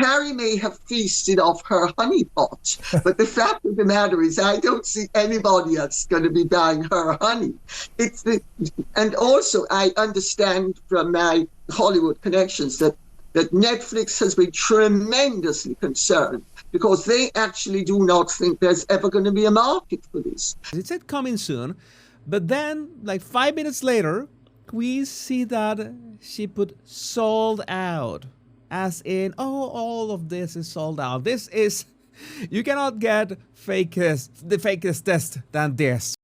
Harry may have feasted off her honeypot, but the fact of the matter is, I don't see anybody else going to be buying her honey. It's the, and also I understand from my Hollywood connections that Netflix has been tremendously concerned because they actually do not think there's ever going to be a market for this. It said coming soon, but then, like 5 minutes later, we see that she put sold out. As in, oh, all of this is sold out. This is, you cannot get the fakest test than this.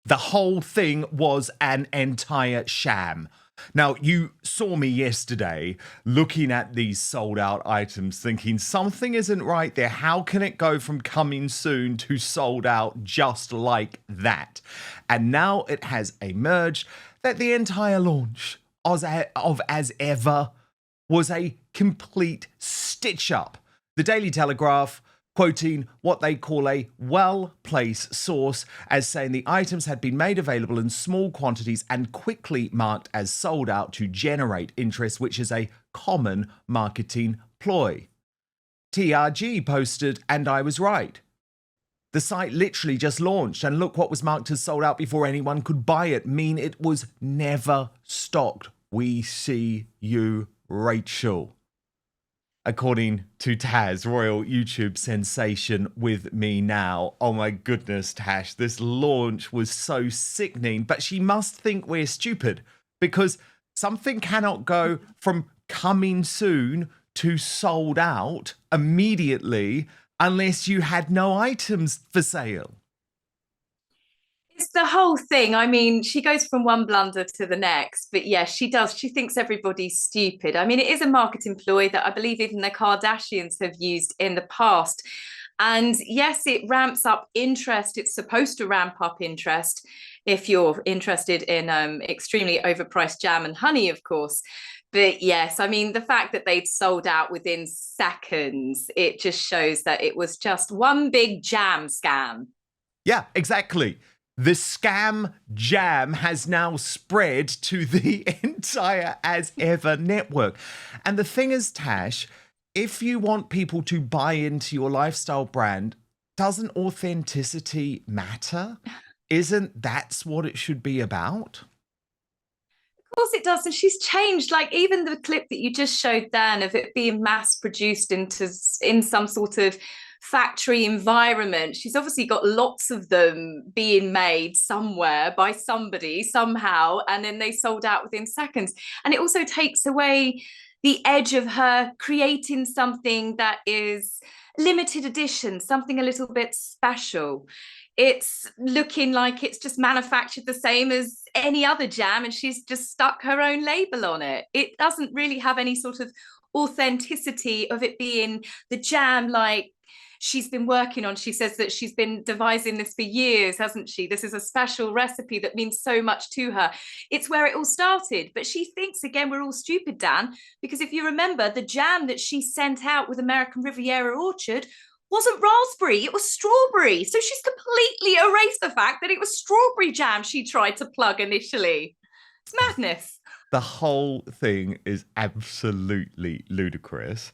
The whole thing was an entire sham. Now, you saw me yesterday looking at these sold out items thinking something isn't right there. How can it go from coming soon to sold out just like that? And now it has emerged that the entire launch of As Ever was a complete stitch up. The Daily Telegraph quoting what they call a well-placed source as saying the items had been made available in small quantities and quickly marked as sold out to generate interest, which is a common marketing ploy. TRG posted, and I was right. The site literally just launched, and look what was marked as sold out before anyone could buy it. Mean it was never stocked. We see you, Rachel. According to Taz, royal YouTube sensation with me now. Oh my goodness, Tash, this launch was so sickening, but she must think we're stupid because something cannot go from coming soon to sold out immediately unless you had no items for sale. It's the whole thing. I mean, she goes from one blunder to the next, but yes, she does. She thinks everybody's stupid. I mean, it is a marketing ploy that I believe even the Kardashians have used in the past. And yes, it ramps up interest. It's supposed to ramp up interest if you're interested in extremely overpriced jam and honey, of course. But yes, I mean, the fact that they'd sold out within seconds, it just shows that it was just one big jam scam. Yeah, exactly. The scam jam has now spread to the entire As Ever network. And the thing is, Tash, if you want people to buy into your lifestyle brand, doesn't authenticity matter? Isn't that what it should be about? Of course it does. And she's changed, like even the clip that you just showed, Dan, of it being mass produced in some sort of factory environment. She's obviously got lots of them being made somewhere by somebody somehow, and then they sold out within seconds. And it also takes away the edge of her creating something that is limited edition, something a little bit special. It's looking like it's just manufactured the same as any other jam, and she's just stuck her own label on it. It doesn't really have any sort of authenticity of it being the jam like she's been working on. She says that she's been devising this for years, hasn't she? This is a special recipe that means so much to her. It's where it all started. But she thinks, again, we're all stupid, Dan, because if you remember, the jam that she sent out with American Riviera Orchard wasn't raspberry, it was strawberry. So she's completely erased the fact that it was strawberry jam she tried to plug initially. It's madness. The whole thing is absolutely ludicrous.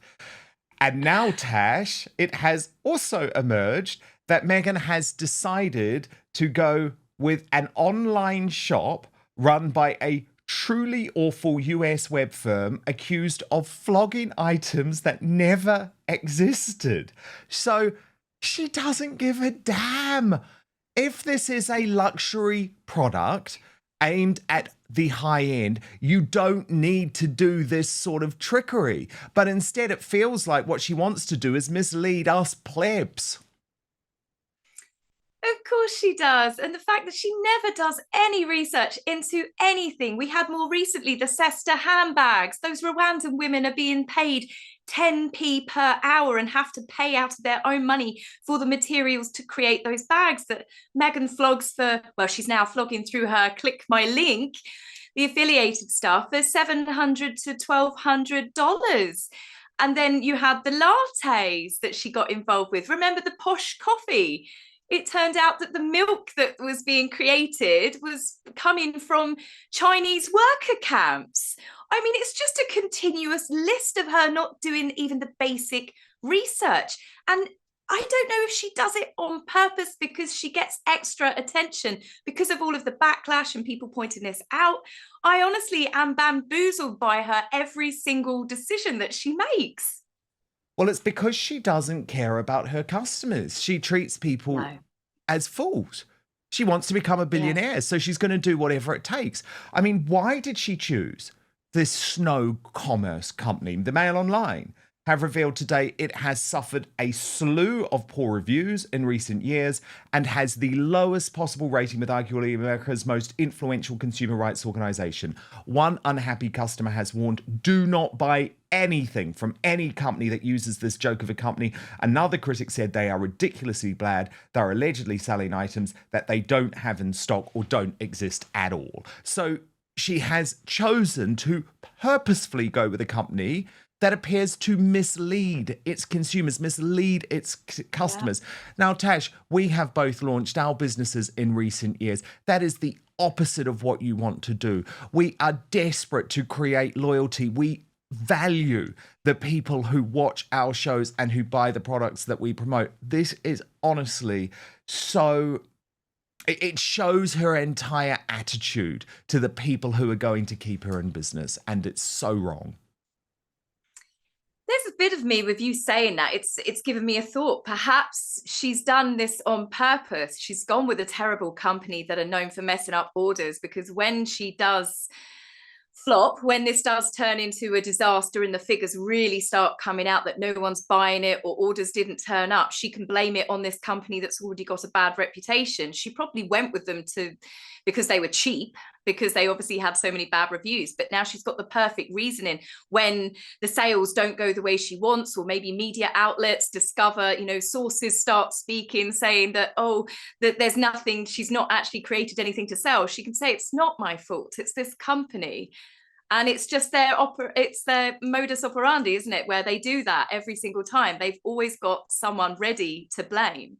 And now, Tash, it has also emerged that Meghan has decided to go with an online shop run by a truly awful US web firm accused of flogging items that never existed. So she doesn't give a damn. If this is a luxury product aimed at the high end, you don't need to do this sort of trickery. But instead, it feels like what she wants to do is mislead us plebs. Of course she does. And the fact that she never does any research into anything. We had more recently the Sesta handbags. Those Rwandan women are being paid 10p per hour and have to pay out of their own money for the materials to create those bags that Meghan flogs for, well, she's now flogging through her Click My Link, the affiliated stuff, for $700 to $1,200. And then you had the lattes that she got involved with. Remember the posh coffee? it turned out that the milk that was being created was coming from Chinese worker camps. I mean, it's just a continuous list of her not doing even the basic research. And I don't know if she does it on purpose because she gets extra attention because of all of the backlash and people pointing this out. I honestly am bamboozled by her every single decision that she makes. Well, it's because she doesn't care about her customers. She treats people as fools. She wants to become a billionaire, so she's going to do whatever it takes. I mean, why did she choose this snow commerce company? The Mail Online have revealed today it has suffered a slew of poor reviews in recent years and has the lowest possible rating with arguably America's most influential consumer rights organization. One unhappy customer has warned, do not buy anything from any company that uses this joke of a company. Another critic said they are ridiculously bad. They're allegedly selling items that they don't have in stock or don't exist at all. So she has chosen to purposefully go with a company that appears to mislead its consumers, mislead its customers. Now, Tash, we have both launched our businesses in recent years. That is the opposite of what you want to do. We are desperate to create loyalty. We value the people who watch our shows and who buy the products that we promote. This is honestly so... It shows her entire attitude to the people who are going to keep her in business, and it's so wrong. There's a bit of me with you saying that. It's given me a thought. Perhaps she's done this on purpose. She's gone with a terrible company that are known for messing up orders, because when she does flop, when this does turn into a disaster and the figures really start coming out that no one's buying it or orders didn't turn up, she can blame it on this company that's already got a bad reputation. She probably went with them because they were cheap, because they obviously had so many bad reviews. But now she's got the perfect reasoning when the sales don't go the way she wants, or maybe media outlets discover, sources start speaking, saying that, that there's nothing, she's not actually created anything to sell. She can say, it's not my fault, it's this company. And it's just it's their modus operandi, isn't it? Where they do that every single time. They've always got someone ready to blame.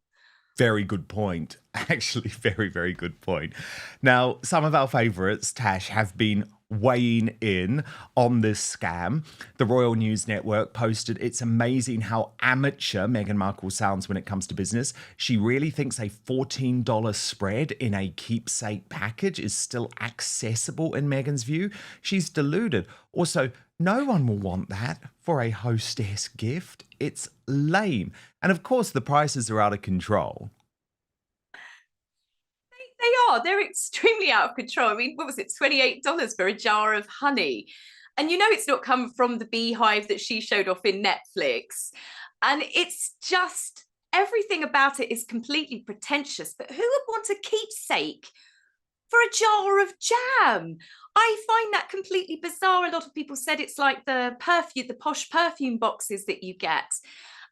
Very good point. Actually, very, very good point. Now, some of our favourites, Tash, have been weighing in on this scam. The Royal News Network posted, it's amazing how amateur Meghan Markle sounds when it comes to business. She really thinks a $14 spread in a keepsake package is still accessible in Meghan's view. She's deluded. Also, no one will want that for a hostess gift. It's lame. And of course, the prices are out of control. They are. They're extremely out of control. I mean, what was it? $28 for a jar of honey. And it's not come from the beehive that she showed off in Netflix. And it's just, everything about it is completely pretentious. But who would want a keepsake for a jar of jam? I find that completely bizarre. A lot of people said it's like the posh perfume boxes that you get.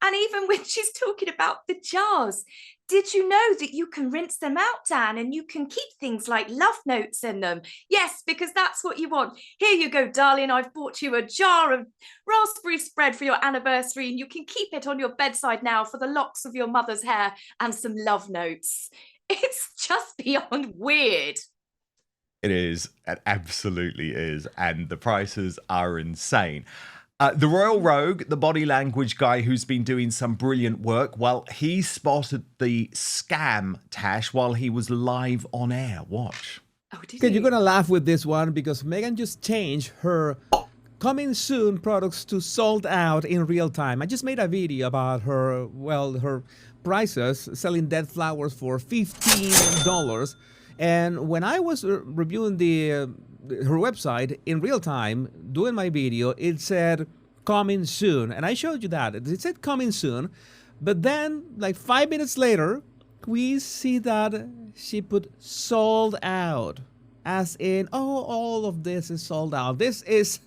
And even when she's talking about the jars, did you know that you can rinse them out, Dan, and you can keep things like love notes in them? Yes, because that's what you want. Here you go, darling. I've bought you a jar of raspberry spread for your anniversary, and you can keep it on your bedside now for the locks of your mother's hair and some love notes. It's just beyond weird. It is. It absolutely is. And the prices are insane. The Royal Rogue, the body language guy who's been doing some brilliant work, well, he spotted the scam, Tash, while he was live on air. Watch. Okay, you're going to laugh with this one because Meghan just changed her coming soon products to sold out in real time. I just made a video about her prices, selling dead flowers for $15. And when I was reviewing her website in real time, doing my video, it said coming soon. And I showed you that. It said coming soon. But then, like 5 minutes later, we see that she put sold out. As in, all of this is sold out. This is,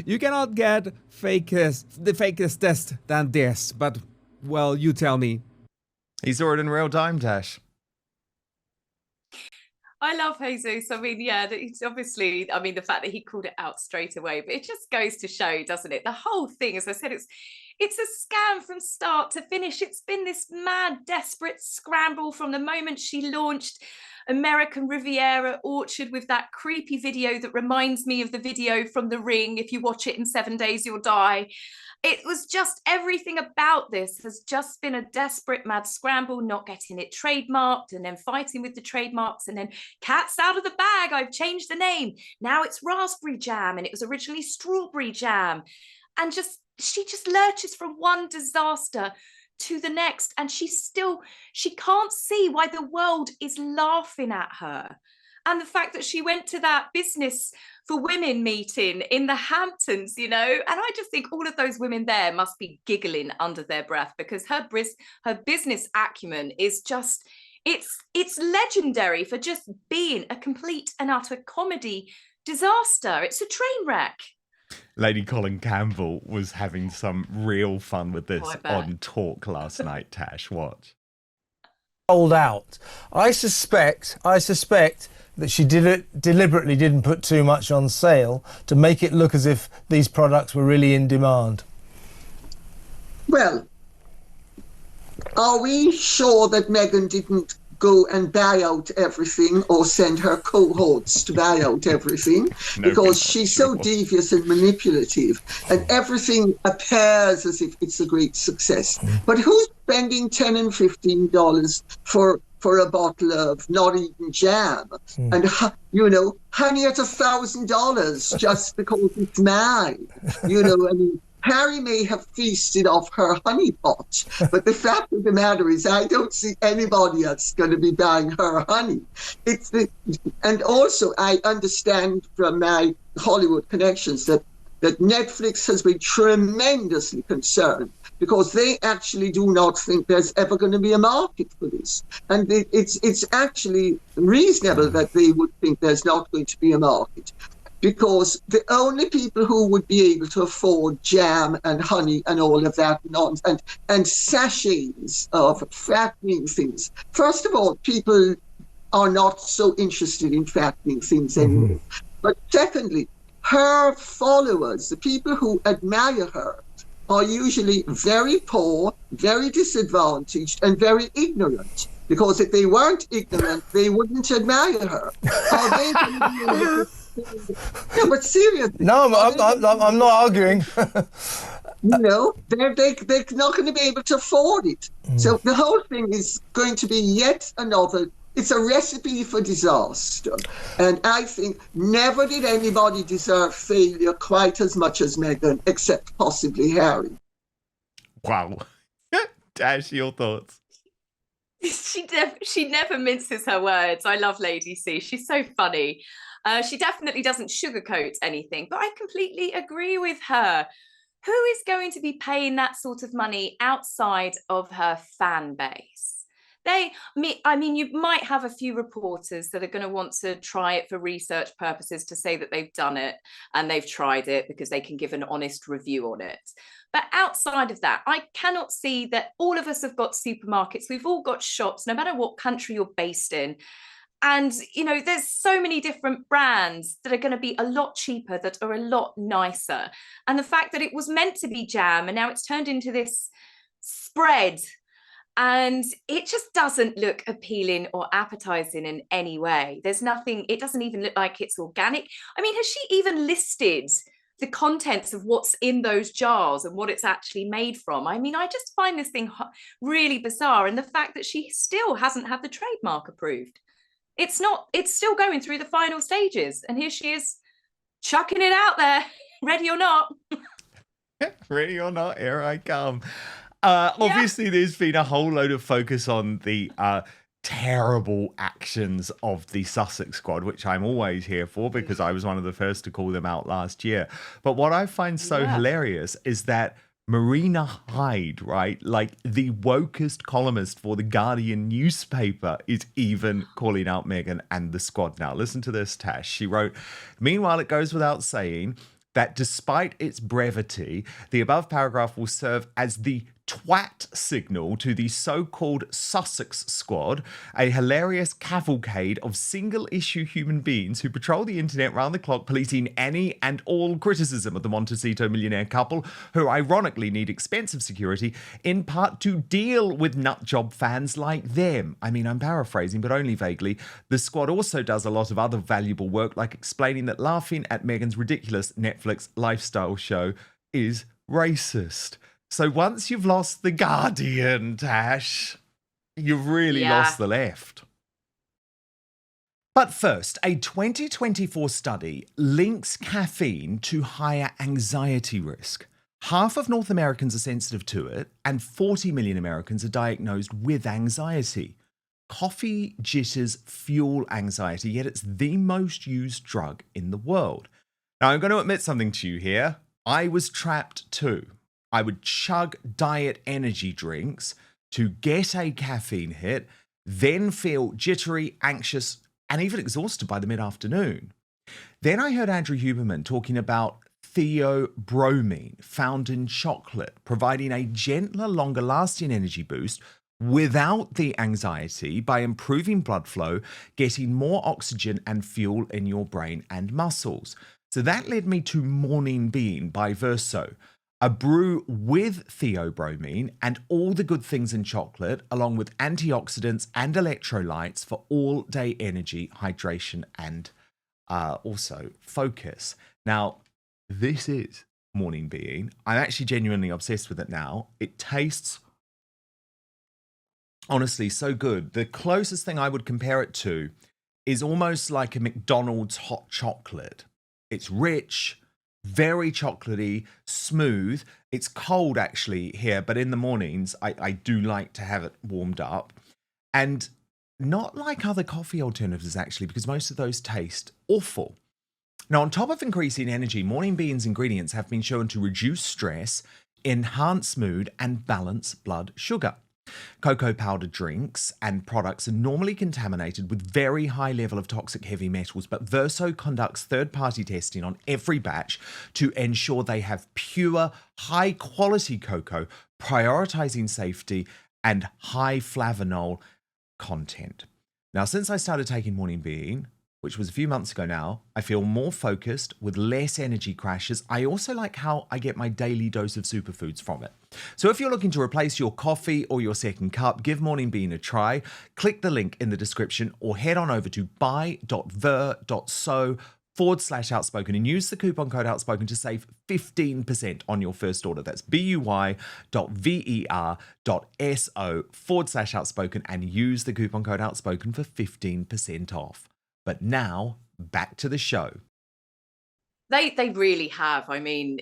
you cannot get the fakest test than this. But, well, you tell me. He saw it in real time, Tash. I love Jesus. I mean, yeah, it's obviously, I mean, the fact that he called it out straight away, but it just goes to show, doesn't it? The whole thing, as I said, it's a scam from start to finish. It's been this mad, desperate scramble from the moment she launched American Riviera Orchard with that creepy video that reminds me of the video from The Ring. If you watch it in 7 days, you'll die. It was just everything about this has just been a desperate mad scramble, not getting it trademarked and then fighting with the trademarks and then cat's out of the bag. I've changed the name. Now it's raspberry jam and it was originally strawberry jam. And she just lurches from one disaster to the next. And she can't see why the world is laughing at her. And the fact that she went to that business for women meeting in the Hamptons, and I just think all of those women there must be giggling under their breath because her business acumen is just, it's legendary for just being a complete and utter comedy disaster. It's a train wreck. Lady Colin Campbell was having some real fun with this on Talk last night, Tash. Watch. Sold out. I suspect that she deliberately didn't put too much on sale to make it look as if these products were really in demand. Well, are we sure that Meghan didn't go and buy out everything or send her cohorts to buy out everything? Because she's so devious and manipulative and everything appears as if it's a great success. But who's spending $10 and $15 for a bottle of not even jam? And, honey at $1,000 just because it's mine. I mean, Harry may have feasted off her honey pot, but the fact of the matter is I don't see anybody else going to be buying her honey. And also I understand from my Hollywood connections that Netflix has been tremendously concerned because they actually do not think there's ever going to be a market for this. And it's actually reasonable that they would think there's not going to be a market, because the only people who would be able to afford jam and honey and all of that nonsense and sachets of fattening things. First of all, people are not so interested in fattening things anymore. But secondly, her followers, the people who admire her, are usually very poor, very disadvantaged, and very ignorant. Because if they weren't ignorant, they wouldn't admire her. Are they going to be able to... No, but seriously. No, I'm not arguing. They're not going to be able to afford it. So the whole thing is going to be yet another. It's a recipe for disaster. And I think never did anybody deserve failure quite as much as Meghan, except possibly Harry. Wow. Dash, your thoughts? She never minces her words. I love Lady C. She's so funny. She definitely doesn't sugarcoat anything, but I completely agree with her. Who is going to be paying that sort of money outside of her fan base? You might have a few reporters that are going to want to try it for research purposes to say that they've done it and they've tried it because they can give an honest review on it. But outside of that, I cannot see that all of us have got supermarkets. We've all got shops, no matter what country you're based in. And, there's so many different brands that are going to be a lot cheaper, that are a lot nicer. And the fact that it was meant to be jam and now it's turned into this spread, and it just doesn't look appealing or appetizing in any way. There's nothing, it doesn't even look like it's organic. I mean, has she even listed the contents of what's in those jars and what it's actually made from? I mean, I just find this thing really bizarre. And the fact that she still hasn't had the trademark approved. It's still going through the final stages. And here she is chucking it out there, ready or not. Ready or not, here I come. Obviously, there's been a whole load of focus on the terrible actions of the Sussex squad, which I'm always here for because I was one of the first to call them out last year. But what I find so hilarious is that Marina Hyde, right, like the wokest columnist for the Guardian newspaper, is even calling out Meghan and the squad. Now, listen to this, Tash. She wrote, "Meanwhile, it goes without saying that despite its brevity, the above paragraph will serve as the twat signal to the so-called Sussex Squad, a hilarious cavalcade of single-issue human beings who patrol the internet round the clock, policing any and all criticism of the Montecito millionaire couple, who ironically need expensive security, in part to deal with nutjob fans like them. I mean, I'm paraphrasing, but only vaguely. The squad also does a lot of other valuable work, like explaining that laughing at Meghan's ridiculous Netflix lifestyle show is racist. So once you've lost the Guardian, Tash, you've really lost the left. But first, a 2024 study links caffeine to higher anxiety risk. Half of North Americans are sensitive to it, and 40 million Americans are diagnosed with anxiety. Coffee jitters fuel anxiety, yet it's the most used drug in the world. Now, I'm going to admit something to you here. I was trapped too. I would chug diet energy drinks to get a caffeine hit, then feel jittery, anxious, and even exhausted by the mid-afternoon. Then I heard Andrew Huberman talking about theobromine found in chocolate, providing a gentler, longer-lasting energy boost without the anxiety by improving blood flow, getting more oxygen and fuel in your brain and muscles. So that led me to Morning Bean by Verso, a brew with theobromine and all the good things in chocolate, along with antioxidants and electrolytes for all-day energy, hydration, and also focus. Now, this is Morning Bean. I'm actually genuinely obsessed with it now. It tastes, honestly, so good. The closest thing I would compare it to is almost like a McDonald's hot chocolate. It's rich, very chocolatey, smooth. It's cold actually here, but in the mornings, I do like to have it warmed up. And not like other coffee alternatives actually, because most of those taste awful. Now, on top of increasing energy, Morning Bean's ingredients have been shown to reduce stress, enhance mood, and balance blood sugar. Cocoa powder drinks and products are normally contaminated with very high level of toxic heavy metals, but Verso conducts third-party testing on every batch to ensure they have pure, high-quality cocoa, prioritizing safety and high flavanol content. Now, since I started taking Morning Bean, which was a few months ago now, I feel more focused with less energy crashes. I also like how I get my daily dose of superfoods from it. So if you're looking to replace your coffee or your second cup, give Morning Bean a try. Click the link in the description or head on over to buy.ver.so/outspoken and use the coupon code outspoken to save 15% on your first order. That's buy.ver.so/outspoken and use the coupon code outspoken for 15% off. But now, back to the show. They really have. I mean,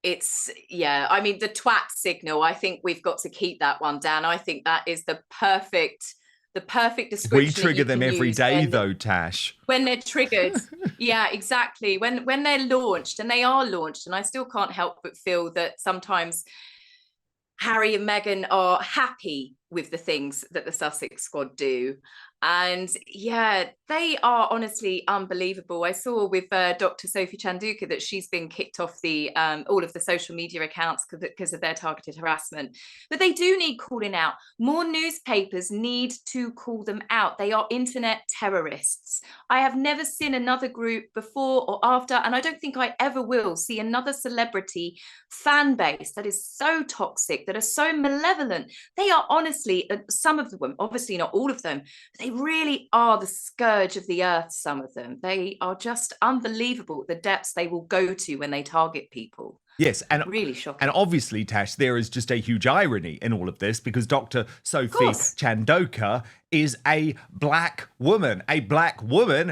the twat signal, I think we've got to keep that one down. I think that is the perfect description. We trigger them every day though, Tash. When they're triggered. Yeah, exactly. When they're launched, and they are launched, and I still can't help but feel that sometimes Harry and Meghan are happy with the things that the Sussex Squad do. And yeah, they are honestly unbelievable. I saw with Dr. Sophie Chanduka that she's been kicked off the all of the social media accounts because of their targeted harassment. But they do need calling out. More newspapers need to call them out. They are internet terrorists. I have never seen another group before or after, and I don't think I ever will see another celebrity fan base that is so toxic, that are so malevolent. They are honestly, some of them, obviously not all of them, but they really are the scourge of the earth, some of them. They are just unbelievable, the depths they will go to when they target people. Yes, and really shocking. And obviously, Tash, there is just a huge irony in all of this because Dr. Sophie Chandoka is a black woman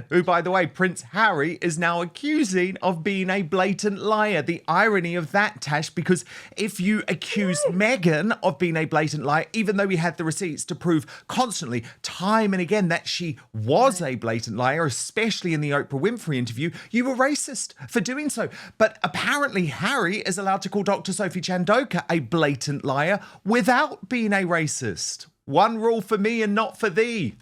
who, by the way, Prince Harry is now accusing of being a blatant liar. The irony of that, Tash, because if you accuse Meghan of being a blatant liar, even though we had the receipts to prove constantly, time and again, that she was a blatant liar, especially in the Oprah Winfrey interview, you were racist for doing so. But apparently Harry is allowed to call Dr. Sophie Chandoka a blatant liar without being a racist. One rule for me and not for thee.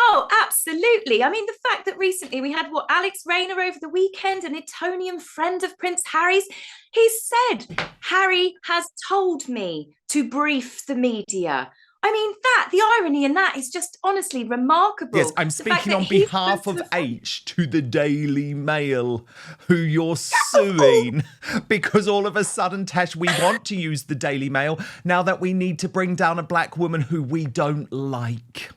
Oh, absolutely. I mean, the fact that recently we had Alex Rayner over the weekend, an Etonian friend of Prince Harry's, he said, Harry has told me to brief the media. I mean, the irony in that is just honestly remarkable. Yes, I'm speaking on behalf of H to the Daily Mail, who you're suing because all of a sudden, Tash, we want to use the Daily Mail now that we need to bring down a black woman who we don't like.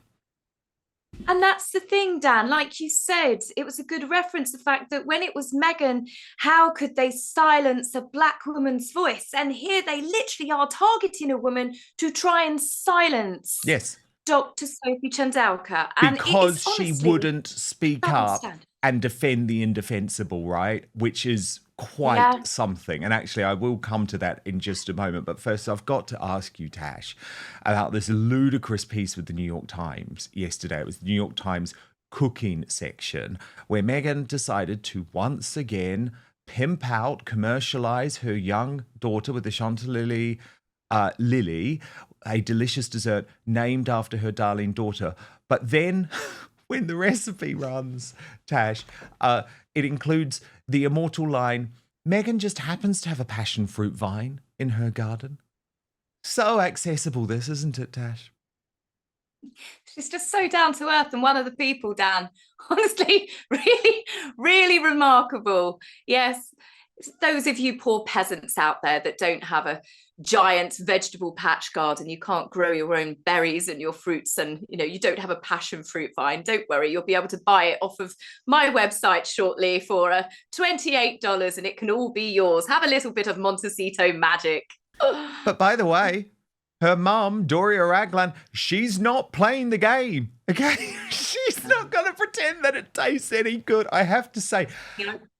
And that's the thing, Dan, like you said, it was a good reference, the fact that when it was Meghan, how could they silence a black woman's voice? And here they literally are targeting a woman to try and silence Dr. Sophie Chandauka. And because she wouldn't speak up and defend the indefensible, right? Which is quite something. And actually, I will come to that in just a moment. But first, I've got to ask you, Tash, about this ludicrous piece with the New York Times yesterday. It was the New York Times cooking section, where Meghan decided to once again pimp out, commercialize her young daughter with the Chantilly Lily, a delicious dessert named after her darling daughter. But then when the recipe runs, Tash, it includes the immortal line, Meghan just happens to have a passion fruit vine in her garden. So accessible this, isn't it, Tash? She's just so down to earth and one of the people, Dan. Honestly, really, really remarkable. Yes, those of you poor peasants out there that don't have a giant vegetable patch garden, you can't grow your own berries and your fruits, and you don't have a passion fruit vine, don't worry, you'll be able to buy it off of my website shortly for $28 and it can all be yours. Have a little bit of Montecito magic. But by the way, her mum, Doria Raglan, she's not playing the game, okay? She's not going to pretend that it tastes any good. I have to say,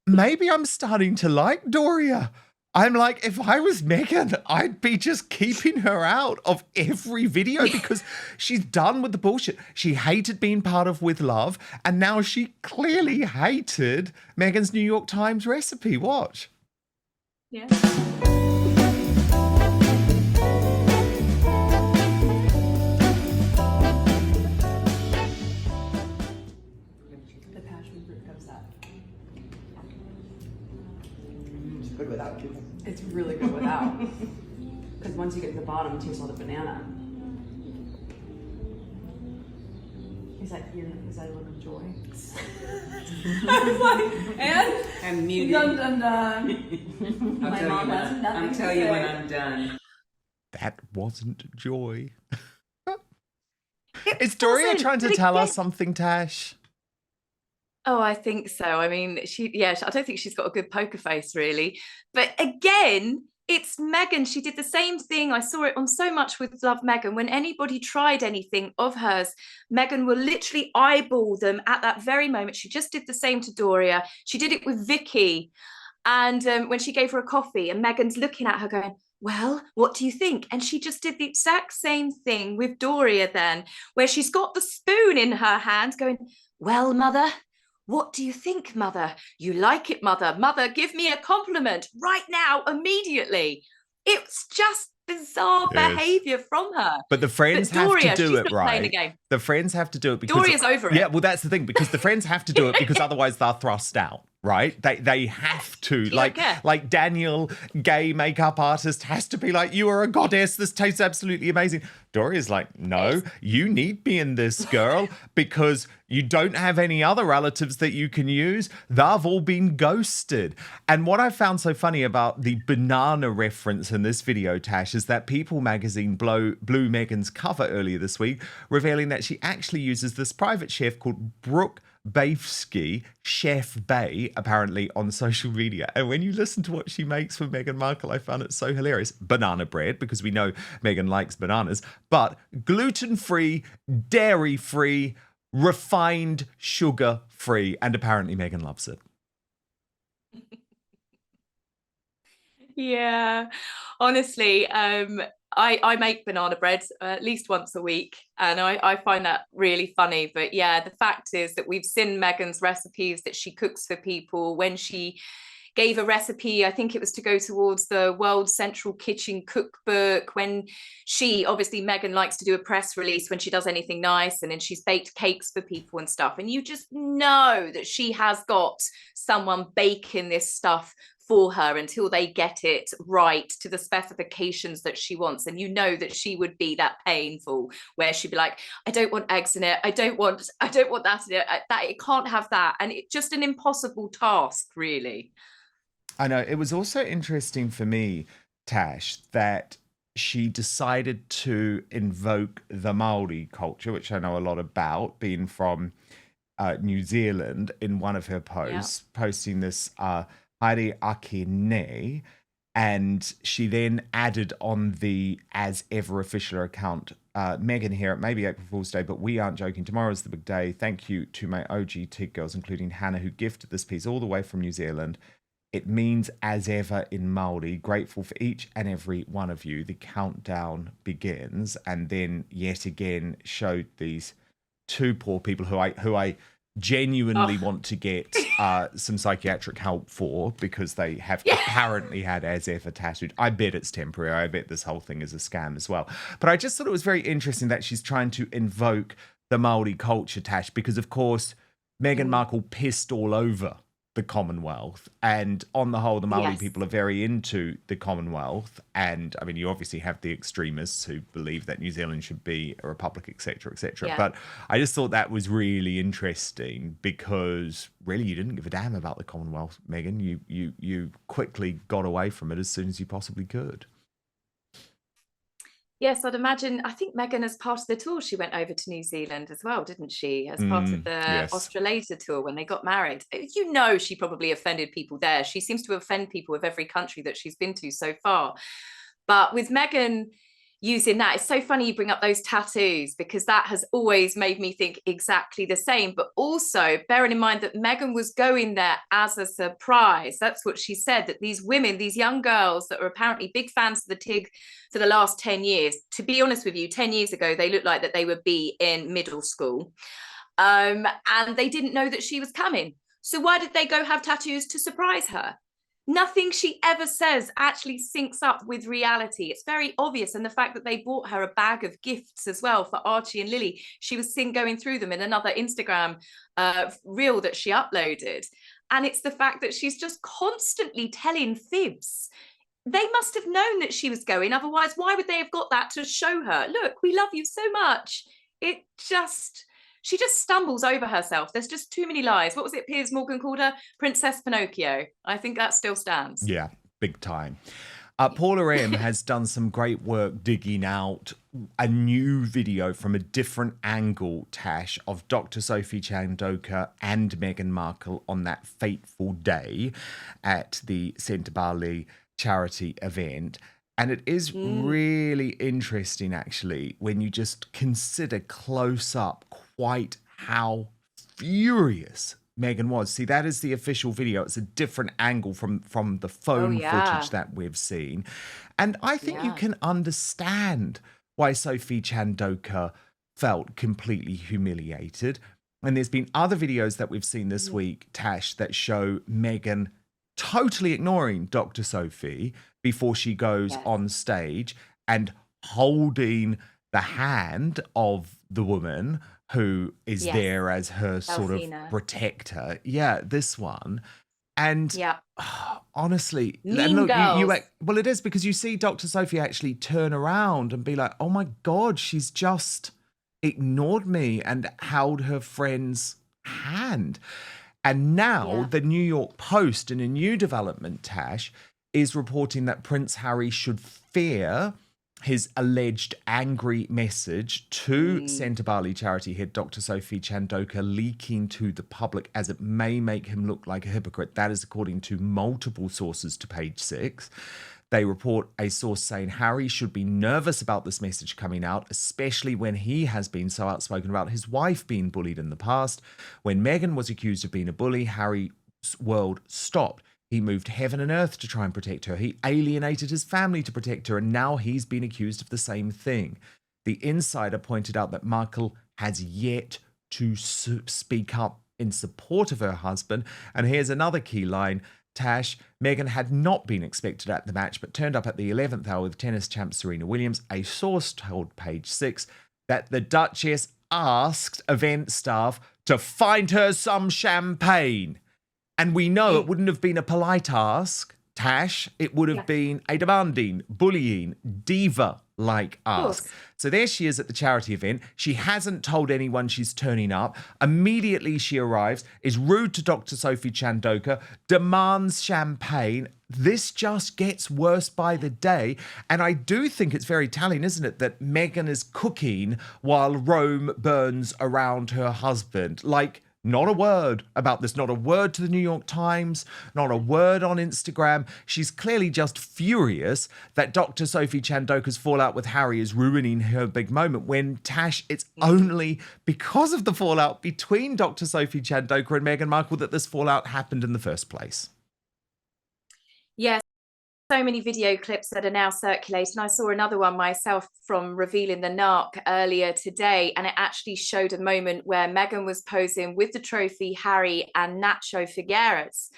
maybe I'm starting to like Doria. I'm like, if I was Meghan, I'd be just keeping her out of every video because she's done with the bullshit. She hated being part of With Love, and now she clearly hated Meghan's New York Times recipe. Watch. Yeah. Good without too. It's really good without. Because once you get to the bottom, it tastes all the banana. Is that a look of joy? I was like, and? I'm muted. Dun, dun, dun. My mom has nothing I'll tell you when I'm done. That wasn't joy. Is Doria trying to tell us something, Tash? Oh, I think so. I mean, I don't think she's got a good poker face, really. But again, it's Meghan. She did the same thing. I saw it on So Much With Love, Meghan. When anybody tried anything of hers, Meghan will literally eyeball them at that very moment. She just did the same to Doria. She did it with Vicky. And when she gave her a coffee, and Meghan's looking at her going, well, what do you think? And she just did the exact same thing with Doria then, where she's got the spoon in her hand going, well, mother, what do you think, mother? You like it, mother. Mother, give me a compliment right now, immediately. It's just bizarre behavior from her. But the friends have to do it, right? Playing a game. The friends have to do it because Doria's over it. Yeah, well, that's the thing, because the friends have to do it because otherwise they're thrust out, right? They have to. Like Daniel, gay makeup artist, has to be like, you are a goddess. This tastes absolutely amazing. Doria's like, no, you need me in this, girl, because you don't have any other relatives that you can use. They've all been ghosted. And what I found so funny about the banana reference in this video, Tash, is that People magazine blew Meghan's cover earlier this week, revealing that she actually uses this private chef called Brooke Baefsky, Chef Bay, apparently on social media. And when you listen to what she makes for Meghan Markle, I found it so hilarious. Banana bread, because we know Meghan likes bananas, but gluten-free, dairy-free, refined sugar-free, and apparently Meghan loves it. Yeah, honestly, I make banana bread at least once a week, and I find that really funny. But yeah, the fact is that we've seen Meghan's recipes that she cooks for people when she gave a recipe. I think it was to go towards the World Central Kitchen Cookbook. When she, obviously Meghan likes to do a press release when she does anything nice, and then she's baked cakes for people and stuff. And you just know that she has got someone baking this stuff for her until they get it right to the specifications that she wants. And you know that she would be that painful where she'd be like, I don't want eggs in it, I don't want that in it, that it can't have that. And it's just an impossible task, really. I know. It was also interesting for me, Tash, that she decided to invoke the Maori culture, which I know a lot about, being from New Zealand, in one of her posts, posting this Haere ake nei, and she then added on the As Ever official account, Meghan here, it may be April Fool's Day, but we aren't joking. Tomorrow's the big day. Thank you to my OG TIG girls, including Hannah, who gifted this piece all the way from New Zealand. It means as ever in Maori. Grateful for each and every one of you. The countdown begins, and then yet again showed these two poor people who I genuinely want to get some psychiatric help for, because they have apparently had as ever tattooed. I bet it's temporary. I bet this whole thing is a scam as well. But I just thought it was very interesting that she's trying to invoke the Maori culture, Tash, because of course Meghan Markle pissed all over the Commonwealth, and on the whole the Maori people are very into the Commonwealth. And I mean, you obviously have the extremists who believe that New Zealand should be a republic, etc., etc. But I just thought that was really interesting, because really you didn't give a damn about the Commonwealth, Meghan. You quickly got away from it as soon as you possibly could. Yes, I'd imagine. I think Meghan, as part of the tour, she went over to New Zealand as well, didn't she? As part of the Australasia tour when they got married. You know, she probably offended people there. She seems to offend people of every country that she's been to so far. But with Meghan using that, it's so funny you bring up those tattoos, because that has always made me think exactly the same. But also bearing in mind that Meghan was going there as a surprise. That's what she said, that these women, these young girls that are apparently big fans of the TIG for the last 10 years, to be honest with you, 10 years ago, they looked like that they would be in middle school. And they didn't know that she was coming. So why did they go have tattoos to surprise her? Nothing she ever says actually syncs up with reality. It's very obvious. And the fact that they bought her a bag of gifts as well for Archie and Lily, she was seen going through them in another Instagram reel that she uploaded. And it's the fact that she's just constantly telling fibs. They must have known that she was going. Otherwise, why would they have got that to show her? Look, we love you so much. She just stumbles over herself. There's just too many lies. What was it Piers Morgan called her? Princess Pinocchio. I think that still stands. Yeah, big time. Paula M has done some great work digging out a new video from a different angle, Tash, of Dr. Sophie Chandoka and Meghan Markle on that fateful day at the Centre Bali charity event. And it is really interesting, actually, when you just consider close up quite how furious Meghan was. See, that is the official video. It's a different angle from the phone footage that we've seen. And I think you can understand why Sophie Chandoka felt completely humiliated. And there's been other videos that we've seen this week, Tash, that show Meghan totally ignoring Dr. Sophie before she goes on stage and holding the hand of the woman who is there as her sort of protector. Yeah, this one. And honestly, and look, well, it is, because you see Dr. Sophie actually turn around and be like, oh my God, she's just ignored me, and held her friend's hand. And now the New York Post, in a new development, Tash, is reporting that Prince Harry should fear his alleged angry message to Centre Bali charity head Dr. Sophie Chandoka leaking to the public, as it may make him look like a hypocrite. That is according to multiple sources to Page 6. They report a source saying Harry should be nervous about this message coming out, especially when he has been so outspoken about his wife being bullied in the past. When Meghan was accused of being a bully, Harry's world stopped. He moved heaven and earth to try and protect her. He alienated his family to protect her, and now he's been accused of the same thing. The insider pointed out that Markle has yet to speak up in support of her husband. And here's another key line. Tash, Meghan had not been expected at the match, but turned up at the 11th hour with tennis champ Serena Williams. A source told Page Six that the Duchess asked event staff to find her some champagne. And we know it wouldn't have been a polite ask, Tash. It would have been a demanding, bullying, diva-like ask. So there she is at the charity event. She hasn't told anyone she's turning up. Immediately she arrives, is rude to Dr. Sophie Chandoka, demands champagne. This just gets worse by the day. And I do think it's very telling, isn't it, that Meghan is cooking while Rome burns around her husband. Like, not a word about this, not a word to the New York Times, not a word on Instagram. She's clearly just furious that Dr. Sophie Chandoka's fallout with Harry is ruining her big moment, when, Tash, it's only because of the fallout between Dr. Sophie Chandoka and Meghan Markle that this fallout happened in the first place. Yes. So many video clips that are now circulating. I saw another one myself from Revealing the Narc earlier today, and it actually showed a moment where Meghan was posing with the trophy, Harry and Nacho Figueres.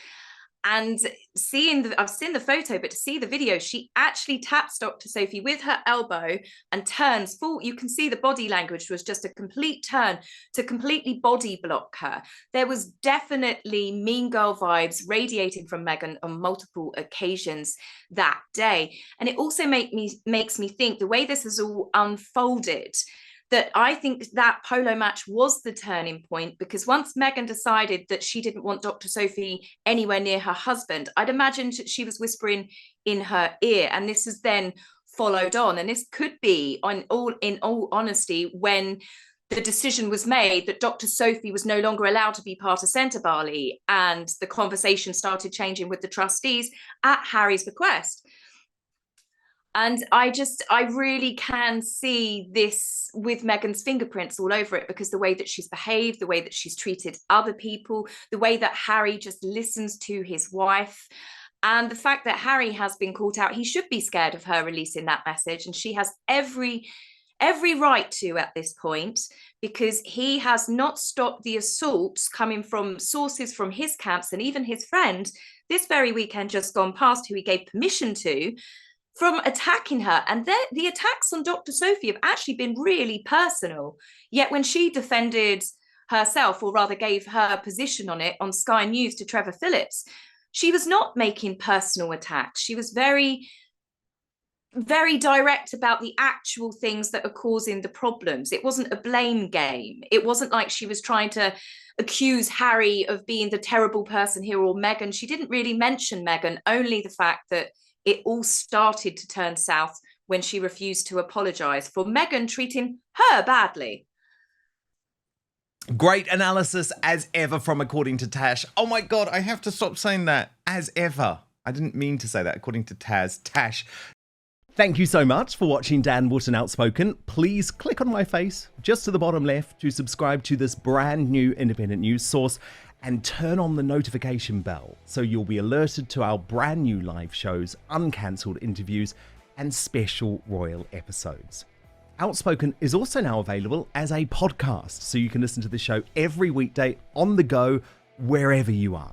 And I've seen the photo, but to see the video, she actually taps Dr. Sophie with her elbow and turns full. You can see the body language was just a complete turn to completely body block her. There was definitely mean girl vibes radiating from Meghan on multiple occasions that day. And it also makes me think the way this has all unfolded, that I think that polo match was the turning point, because once Meghan decided that she didn't want Dr. Sophie anywhere near her husband, I'd imagine that she was whispering in her ear, and this is then followed on. And this could be, in all honesty, when the decision was made that Dr. Sophie was no longer allowed to be part of Centre Bali, and the conversation started changing with the trustees at Harry's bequest. And I really can see this with Meghan's fingerprints all over it, because the way that she's behaved, the way that she's treated other people, the way that Harry just listens to his wife, and the fact that Harry has been caught out. He should be scared of her releasing that message, and she has every right to at this point, because he has not stopped the assaults coming from sources from his camps, and even his friend this very weekend just gone past, who he gave permission to, from attacking her. And the attacks on Dr. Sophie have actually been really personal. Yet when she defended herself, or rather gave her position on it on Sky News to Trevor Phillips, she was not making personal attacks. She was very, very direct about the actual things that are causing the problems. It wasn't a blame game. It wasn't like she was trying to accuse Harry of being the terrible person here, or Meghan. She didn't really mention Meghan, only the fact that it all started to turn south when she refused to apologise for Meghan treating her badly. Great analysis as ever from According to Tash. Oh my God, I have to stop saying that. As ever. I didn't mean to say that. According to Tash. Thank you so much for watching Dan Wootton Outspoken. Please click on my face just to the bottom left to subscribe to this brand new independent news source, and turn on the notification bell so you'll be alerted to our brand new live shows, uncancelled interviews, and special royal episodes. Outspoken is also now available as a podcast, so you can listen to the show every weekday on the go, wherever you are.